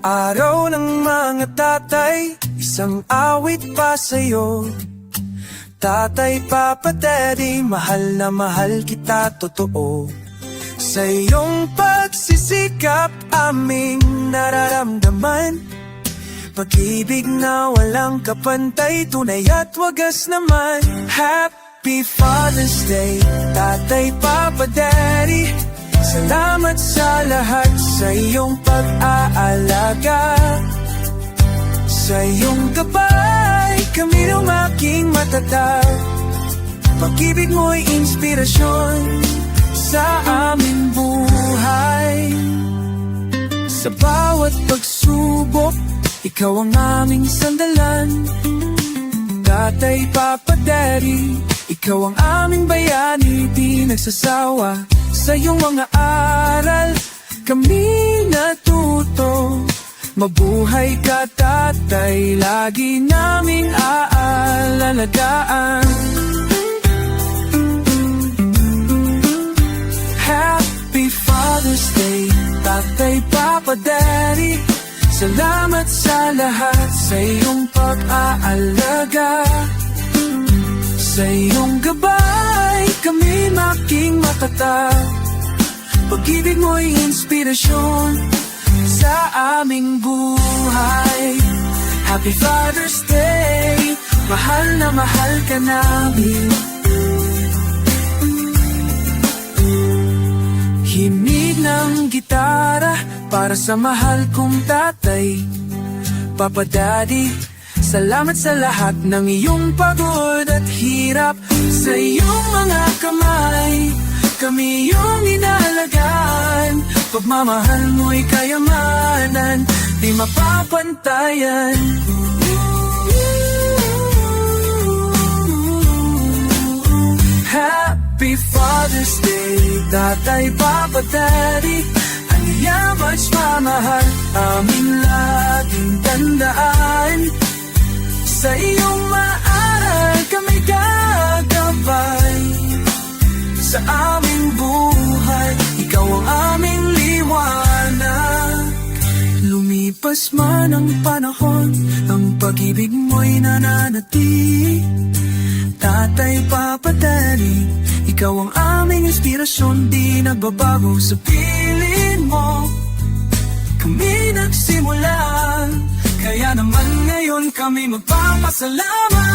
Araw ng mga tatay, isang awit pa sa'yo. Tatay, Papa, Daddy, mahal na mahal kita, totoo. Sa iyong pagsisikap, aming nararamdaman. Pag-ibig na walang kapantay, tunay at wagas naman. Happy Father's Day, Tatay, Papa, Daddy. Salamat sa lahat, sa iyong pag-aalaga. Sa iyong gabay, kami lumaking matatag. Pag-ibig mo'y inspirasyon sa aming buhay. Sa bawat pagsubok, ikaw ang aming sandalan. Tatay, Papa, Daddy, ikaw ang aming bayani, di nagsasawa. Sa iyong mga aral, kami natuto. Mabuhay ka, tatay, lagi naming aalalagaan. Happy Father's Day, Tatay, Papa, Daddy. Salamat sa lahat, sa iyong pag-aalaga. Sa iyong gabay, kami making matatag. Pag-ibig mo'y inspirasyon sa aming buhay. Happy Father's Day, mahal na mahal ka namin. Himig ng gitara para sa mahal kong tatay, Papa, Daddy. Salamat sa lahat ng iyong pagod at hirap. Sa iyong mga kamay, kami iyong inalagaan. Pagmamahal mo'y kayamanan, di mapapantayan. Happy Father's Day, Tatay, Papa, Daddy. Ang yaman mamahal, aming laging tandaan. Sa iyong maaral, kami gagabay. Sa aming buhay, ikaw ang aming liwanag. Lumipas man ang panahon, ang pag-ibig mo'y nananatili. Tatay, Papa, Daddy, ikaw ang aming inspirasyon, di nagbabago. Sa piling mo, kami nagsimula. Kaya naman ngayon kami magpapasalamat.